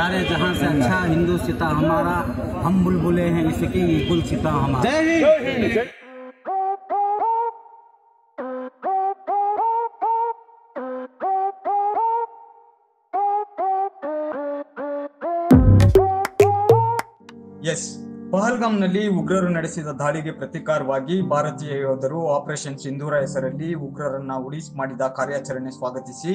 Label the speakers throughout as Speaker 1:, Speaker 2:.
Speaker 1: सारे जहां से अच्छा हिंदू सीता हमारा, हम बुलबुले हैं इसकी गुल सीता हमारा।
Speaker 2: ಎಸ್, ಪಹಲ್ಗಾಮ್ನಲ್ಲಿ ಉಗ್ರರು ನಡೆಸಿದ ದಾಳಿಗೆ ಪ್ರತೀಕಾರವಾಗಿ ಭಾರತೀಯ ಯೋಧರು ಆಪರೇಷನ್ ಸಿಂಧೂರ ಹೆಸರಲ್ಲಿ ಉಗ್ರರನ್ನ ಉಡೀಸ್ ಮಾಡಿದ ಕಾರ್ಯಾಚರಣೆ ಸ್ವಾಗತಿಸಿ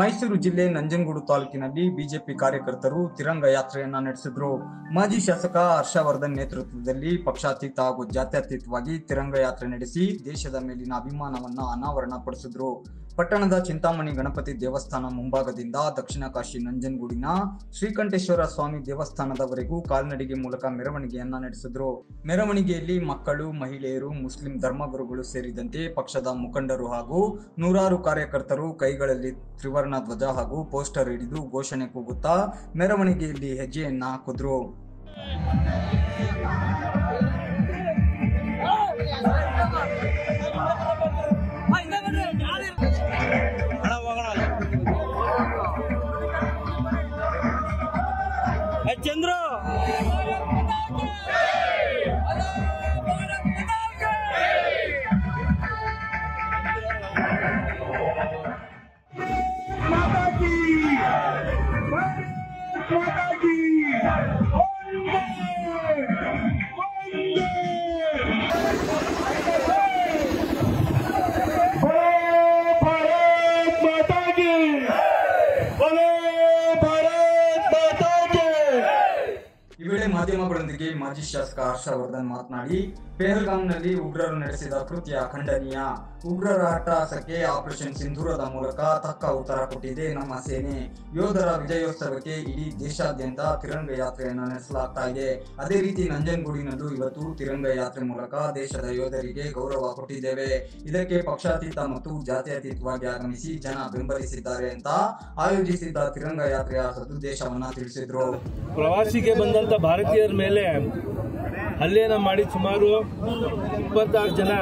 Speaker 2: ಮೈಸೂರು ಜಿಲ್ಲೆ ನಂಜನಗೂಡು ತಾಲೂಕಿನಲ್ಲಿ ಬಿಜೆಪಿ ಕಾರ್ಯಕರ್ತರು ತಿರಂಗ ಯಾತ್ರೆಯನ್ನ ನಡೆಸಿದ್ರು. ಮಾಜಿ ಶಾಸಕ ಹರ್ಷವರ್ಧನ್ ನೇತೃತ್ವದಲ್ಲಿ ಪಕ್ಷಾತೀತ ಹಾಗೂ ಜಾತ್ಯತೀತವಾಗಿ ತಿರಂಗ ಯಾತ್ರೆ ನಡೆಸಿ ದೇಶದ ಮೇಲಿನ ಅಭಿಮಾನವನ್ನ ಅನಾವರಣ ಪಡಿಸಿದ್ರು. ಪಟ್ಟಣದ ಚಿಂತಾಮಣಿ ಗಣಪತಿ ದೇವಸ್ಥಾನ ಮುಂಭಾಗದಿಂದ ದಕ್ಷಿಣ ಕಾಶಿ ನಂಜನಗೂಡಿನ ಶ್ರೀಕಂಠೇಶ್ವರ ಸ್ವಾಮಿ ದೇವಸ್ಥಾನದವರೆಗೂ ಕಾಲ್ನಡಿಗೆ ಮೂಲಕ ಮೆರವಣಿಗೆಯನ್ನ ನಡೆಸಿದ್ರು. ಮೆರವಣಿಗೆಯಲ್ಲಿ ಮಕ್ಕಳು, ಮಹಿಳೆಯರು, ಮುಸ್ಲಿಂ ಧರ್ಮಗುರುಗಳು ಸೇರಿದಂತೆ ಪಕ್ಷದ ಮುಖಂಡರು ಹಾಗೂ ನೂರಾರು ಕಾರ್ಯಕರ್ತರು ಕೈಗಳಲ್ಲಿ ತ್ರಿವರ್ಣ ಧ್ವಜ ಹಾಗೂ ಪೋಸ್ಟರ್ ಹಿಡಿದು ಘೋಷಣೆ ಕೂಗುತ್ತಾ ಮೆರವಣಿಗೆಯಲ್ಲಿ ಹೆಜ್ಜೆಯನ್ನ ಹಾಕಿದ್ರು.
Speaker 3: ಚಂದ್ರು
Speaker 2: ಈ ವೇಳೆ ಮಾಧ್ಯಮಗಳೊಂದಿಗೆ ಮಾಜಿ ಶಾಸಕ ಹರ್ಷವರ್ಧನ್ ಮಾತನಾಡಿ, ಪಹಲ್ಗಾಮ್ನಲ್ಲಿ ಉಗ್ರರು ನಡೆಸಿದ ಕೃತ್ಯ ಖಂಡನೀಯ. ಉಗ್ರರ ಅಟ್ಟಹಾಸಕ್ಕೆ ಆಪರೇಷನ್ ಸಿಂಧೂರದ ಮೂಲಕ ತಕ್ಕ ಉತ್ತರ ಕೊಟ್ಟಿದೆ ನಮ್ಮ ಸೇನೆ. ಯೋಧರ ವಿಜಯೋತ್ಸವಕ್ಕೆ ಇಡೀ ದೇಶಾದ್ಯಂತ ತಿರಂಗ ಯಾತ್ರೆಯನ್ನು ನಡೆಸಲಾಗ್ತಾ ಇದೆ. ಅದೇ ರೀತಿ ನಂಜನಗೂಡಿನಲ್ಲೂ ಇವತ್ತು ತಿರಂಗ ಯಾತ್ರೆ ಮೂಲಕ ದೇಶದ ಯೋಧರಿಗೆ ಗೌರವ ಕೊಟ್ಟಿದ್ದೇವೆ. ಇದಕ್ಕೆ ಪಕ್ಷಾತೀತ ಮತ್ತು ಜಾತ್ಯತೀತವಾಗಿ ಆಗಮಿಸಿ ಜನ ಬೆಂಬಲಿಸಿದ್ದಾರೆ ಅಂತ ಆಯೋಜಿಸಿದ್ದ ತಿರಂಗ ಯಾತ್ರೆಯ ಸದುದ್ದೇಶವನ್ನ ತಿಳಿಸಿದ್ರು.
Speaker 3: ಪ್ರವಾಸಿಗೆ ಬಂದಂತ ಭಾರತೀಯರ ಮೇಲೆ ಹಲ್ಲೆಯನ್ನ ಮಾಡಿ ಸುಮಾರು 26 ಜನ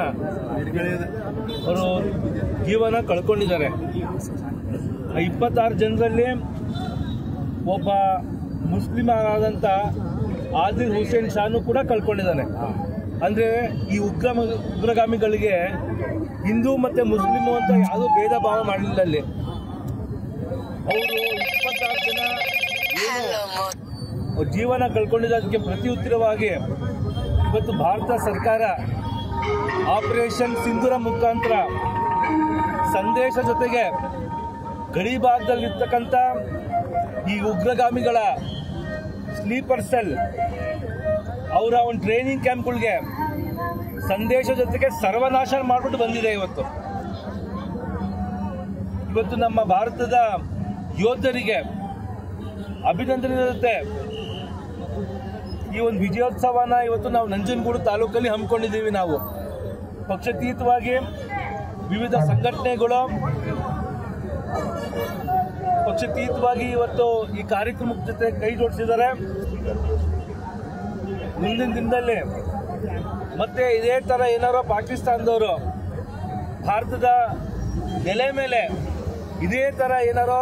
Speaker 3: ಅವರು ಜೀವನ ಕಳ್ಕೊಂಡಿದ್ದಾರೆ. 26 ಜನರಲ್ಲಿ ಒಬ್ಬ ಮುಸ್ಲಿಂ ಆದಂತ ಆದಿಲ್ ಹುಸೇನ್ ಶಾನು ಕೂಡ ಕಳ್ಕೊಂಡಿದ್ದಾನೆ. ಅಂದ್ರೆ ಈ ಉಗ್ರಗಾಮಿಗಳಿಗೆ ಹಿಂದೂ ಮತ್ತೆ ಮುಸ್ಲಿಮು ಅಂತ ಯಾವುದೂ ಭೇದ ಭಾವ ಮಾಡಲಿಲ್ಲ. ಅಲ್ಲಿ ಅವರು 26 ಜನ ಜೀವನ ಕಳ್ಕೊಂಡಿದ್ದಕ್ಕೆ ಪ್ರತಿ ಉತ್ತರವಾಗಿ ಇವತ್ತು ಭಾರತ ಸರ್ಕಾರ ಆಪರೇಷನ್ ಸಿಂಧೂರ ಮುಖಾಂತರ ಸಂದೇಶ ಜೊತೆಗೆ ಗಡಿ ಭಾಗದಲ್ಲಿರ್ತಕ್ಕಂಥ ಈ ಉಗ್ರಗಾಮಿಗಳ ಸ್ಲೀಪರ್ ಸೆಲ್ ಅವರ ಒಂದು ಟ್ರೈನಿಂಗ್ ಕ್ಯಾಂಪ್ಗಳಿಗೆ ಸಂದೇಶ ಜೊತೆಗೆ ಸರ್ವನಾಶ ಮಾಡಿಬಿಟ್ಟು ಬಂದಿದೆ. ಇವತ್ತು ನಮ್ಮ ಭಾರತದ ಯೋಧರಿಗೆ ಅಭಿನಂದನೆ ಇರುತ್ತೆ. ಈ ಒಂದು ವಿಜಯೋತ್ಸವನ ಇವತ್ತು ನಾವು ನಂಜನಗೂಡು ತಾಲೂಕಲ್ಲಿ ಹಮ್ಮಿಕೊಂಡಿದ್ದೀವಿ. ನಾವು ಪಕ್ಷಾತೀತವಾಗಿ ವಿವಿಧ ಸಂಘಟನೆಗಳು ಪಕ್ಷಾತೀತವಾಗಿ ಇವತ್ತು ಈ ಕಾರ್ಯಕ್ರಮದ ಜೊತೆ ಕೈ ಜೋಡಿಸಿದ್ದಾರೆ. ಮುಂದಿನ ದಿನದಲ್ಲಿ ಮತ್ತೆ ಇದೇ ತರ ಏನಾರೋ ಪಾಕಿಸ್ತಾನದವರು ಭಾರತದ ನೆಲೆ ಮೇಲೆ ಇದೇ ತರ ಏನಾರೋ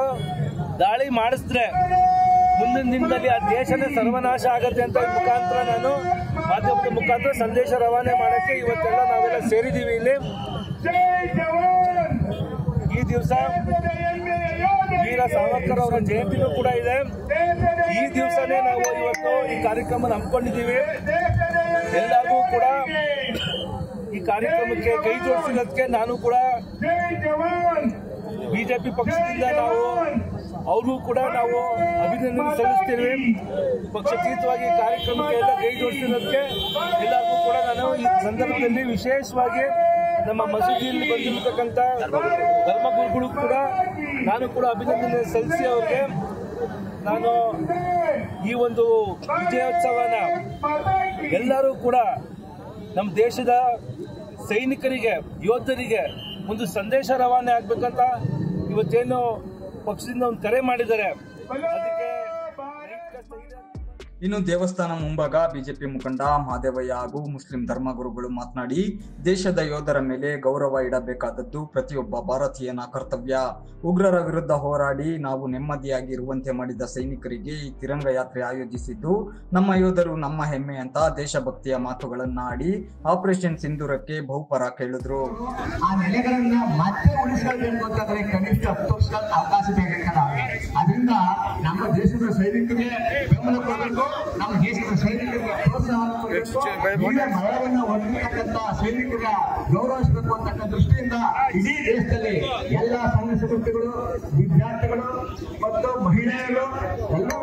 Speaker 3: ದಾಳಿ ಮಾಡಿಸಿದ್ರೆ ಮುಂದಿನ ದಿನದಲ್ಲಿ ಆ ದೇಶನೇ ಸರ್ವನಾಶ ಆಗತ್ತೆ ಅಂತ ಈ ಮುಖಾಂತರ ನಾನು ಮಾಧ್ಯಮದ ಮುಖಾಂತರ ಸಂದೇಶ ರವಾನೆ ಮಾಡಕ್ಕೆ ಇವತ್ತೆಲ್ಲ ನಾವೆಲ್ಲ ಸೇರಿದ್ದೀವಿ. ಇಲ್ಲಿ ಈ ದಿವಸ ವೀರ ಸಾವರ್ಕರ್ ಅವರ ಜಯಂತಿನೂ ಕೂಡ ಇದೆ. ಈ ದಿವಸನೇ ನಾವು ಇವತ್ತು ಈ ಕಾರ್ಯಕ್ರಮ ಹಮ್ಮಿಕೊಂಡಿದ್ದೀವಿ. ಎಲ್ಲರಿಗೂ ಕೂಡ ಈ ಕಾರ್ಯಕ್ರಮಕ್ಕೆ ಕೈ ಜೋಡಿಸಿರೋದಕ್ಕೆ ನಾನು ಕೂಡ ಬಿಜೆಪಿ ಪಕ್ಷದಿಂದ ಅವ್ರಿಗೂ ಕೂಡ ನಾವು ಅಭಿನಂದನೆ ಸಲ್ಲಿಸ್ತೀವಿ. ಪಕ್ಷಾತೀತವಾಗಿ ಕಾರ್ಯಕ್ರಮಕ್ಕೆ ಎಲ್ಲ ಕೈ ಜೋಡಿಸಿರೋದಕ್ಕೆ ಎಲ್ಲರಿಗೂ ಕೂಡ ನಾನು ಈ ಸಂದರ್ಭದಲ್ಲಿ ವಿಶೇಷವಾಗಿ ನಮ್ಮ ಮಸೂದಿಯಲ್ಲಿ ಬಂದಿರತಕ್ಕಂಥ ಧರ್ಮಗುರುಗಳು ಕೂಡ ನಾನು ಕೂಡ ಅಭಿನಂದನೆ ಸಲ್ಲಿಸಿ ಅವ್ರಿಗೆ ನಾನು ಈ ಒಂದು ವಿಜಯೋತ್ಸವನ ಎಲ್ಲರೂ ಕೂಡ ನಮ್ಮ ದೇಶದ ಸೈನಿಕರಿಗೆ, ಯೋಧರಿಗೆ ಒಂದು ಸಂದೇಶ ರವಾನೆ ಆಗ್ಬೇಕಂತ ಇವತ್ತೇನು ಪಕ್ಷದಿಂದ ಒಂದು ಕರೆ ಮಾಡಿದ್ದಾರೆ. ಅದಕ್ಕೆ
Speaker 2: ಇನ್ನು ದೇವಸ್ಥಾನ ಮುಂಭಾಗ ಬಿಜೆಪಿ ಮುಖಂಡ ಮಹದೇವಯ್ಯ ಹಾಗೂ ಮುಸ್ಲಿಂ ಧರ್ಮಗುರುಗಳು ಮಾತನಾಡಿ, ದೇಶದ ಯೋಧರ ಮೇಲೆ ಗೌರವ ಇಡಬೇಕಾದದ್ದು ಪ್ರತಿಯೊಬ್ಬ ಭಾರತೀಯನ ಕರ್ತವ್ಯ. ಉಗ್ರರ ವಿರುದ್ಧ ಹೋರಾಡಿ ನಾವು ನೆಮ್ಮದಿಯಾಗಿ ಇರುವಂತೆ ಮಾಡಿದ ಸೈನಿಕರಿಗೆ ಈ ತಿರಂಗ ಯಾತ್ರೆ ಆಯೋಜಿಸಿದ್ದು ನಮ್ಮ ಯೋಧರು ನಮ್ಮ ಹೆಮ್ಮೆ ಅಂತ ದೇಶಭಕ್ತಿಯ ಮಾತುಗಳನ್ನ ಆಡಿ ಆಪರೇಷನ್ ಸಿಂಧೂರಕ್ಕೆ ಬಹುಪರ ಕೇಳಿದ್ರು.
Speaker 4: ಆ ನೆಲೆಗಳನ್ನ ಮತ್ತೆ ಉಳಿಸಬೇಕಾದ್ರೆ ಕನಿಷ್ಠ 10 ವರ್ಷಗಳ ಅವಕಾಶ ಬೇಕಾಗಲ್ಲ. ಅದರಿಂದ ನಮ್ಮ ದೇಶದ ಸೈನಿಕರಿಗೆ ಬೆಂಬಲ ಕೊಡಬೇಕು, ನಮ್ಮ ದೇಶದ ಸೈನಿಕರಿಗೆ ಪ್ರೋತ್ಸಾಹ ಕೊಡಬೇಕು, ಮರಣವನ್ನು ಹೊಂದಿರತಕ್ಕಂಥ ಸೈನಿಕರ ಗೌರವಿಸಬೇಕು ಅಂತಕ್ಕ ದೃಷ್ಟಿಯಿಂದ ಇಡೀ ದೇಶದಲ್ಲಿ ಎಲ್ಲ ಸಂಘ ಸಂಸ್ಥೆಗಳು, ವಿದ್ಯಾರ್ಥಿಗಳು ಮತ್ತು ಮಹಿಳೆಯರು ಎಲ್ಲರೂ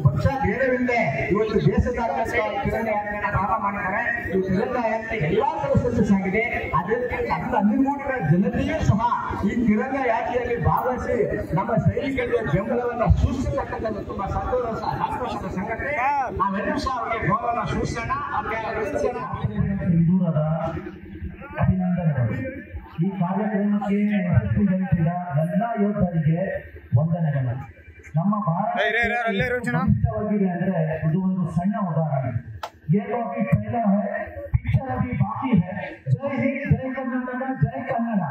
Speaker 4: ಪಕ್ಷ ಭೇದವಿಲ್ಲದೆ ಇವತ್ತು ದೇಶದಾದ್ಯಂತ ತಿರಂಗ ಯಾತ್ರೆಯನ್ನು ಪ್ರಾರಂಭ ಮಾಡಿದ್ದಾರೆ. ಈ ತಿರಂಗ ಯಾತ್ರೆ ಎಲ್ಲಾ ಕಡೆ ಸಕ್ಸಸ್ ಆಗಿದೆ. ಅದಕ್ಕೆ ಅಲ್ಲಿಗೂಡಿನ ಜನತೆಯೂ ಸಹ ಈ ತಿರಂಗ ಯಾತ್ರೆಯಲ್ಲಿ ಭಾಗವಹಿಸಿ ನಮ್ಮ ಸೈನಿಕರಿಗೆ ಬೆಂಬಲವನ್ನು ಸೂಚಿಸತಕ್ಕಂಥ ತುಂಬಾ ಸಂತೋಷದ ಸಂಗತಿ. ನಾವೆಲ್ಲರೂ ಸಹ ಅವರಿಗೆ ಗೌರವವನ್ನು ಸೂಚಿಸೋಣ,
Speaker 5: ಸಿಂಧೂರದ ಅಭಿನಂದನೆಗಳು. ಈ ಕಾರ್ಯಕ್ರಮಕ್ಕೆ ಯಶಸ್ವಿಗೊಳಿಸಿದ ಎಲ್ಲ ಯೋಧರಿಗೆ ವಂದನೆಗಳು. ನಮ್ಮ ಭಾರತವಾಗಿದೆ ಅಂದ್ರೆ ಇದು ಒಂದು ಸಣ್ಣ ಉದಾಹರಣೆ. पिक्चर अभी बाकी है. जय हिंद, जय कर्नाटक, जय कन्नಡ.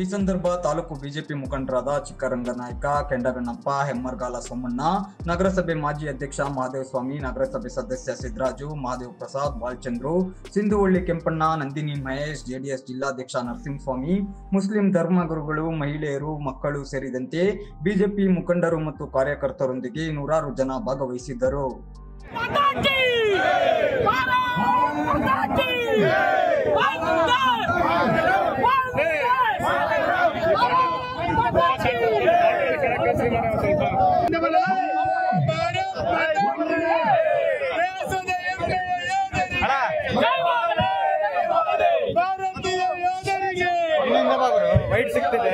Speaker 2: ಈ ಸಂದರ್ಭ ತಾಲೂಕು ಬಿಜೆಪಿ ಮುಖಂಡರಾದ ಚಿಕ್ಕರಂಗನಾಯ್ಕ, ಕೆಂಡಗಣ್ಣಪ್ಪ, ಹೆಮ್ಮರ್ಗಾಲ ಸೋಮಣ್ಣ, ನಗರಸಭೆ ಮಾಜಿ ಅಧ್ಯಕ್ಷ ಮಹದೇವಸ್ವಾಮಿ, ನಗರಸಭೆ ಸದಸ್ಯ ಸಿದ್ದರಾಜು, ಮಹಾದೇವ್ ಪ್ರಸಾದ್, ಬಾಲಚಂದ್ರು, ಸಿಂಧುವಳ್ಳಿ ಕೆಂಪಣ್ಣ, ನಂದಿನಿ ಮಹೇಶ್, ಜೆಡಿಎಸ್ ಜಿಲ್ಲಾಧ್ಯಕ್ಷ ನರಸಿಂಹಸ್ವಾಮಿ, ಮುಸ್ಲಿಂ ಧರ್ಮಗುರುಗಳು, ಮಹಿಳೆಯರು, ಮಕ್ಕಳು ಸೇರಿದಂತೆ ಬಿಜೆಪಿ ಮುಖಂಡರು ಮತ್ತು ಕಾರ್ಯಕರ್ತರೊಂದಿಗೆ ನೂರಾರು ಜನ ಭಾಗವಹಿಸಿದ್ದರು.
Speaker 3: ವೈಟ್ ಸಿಗ್ತಿದೆ.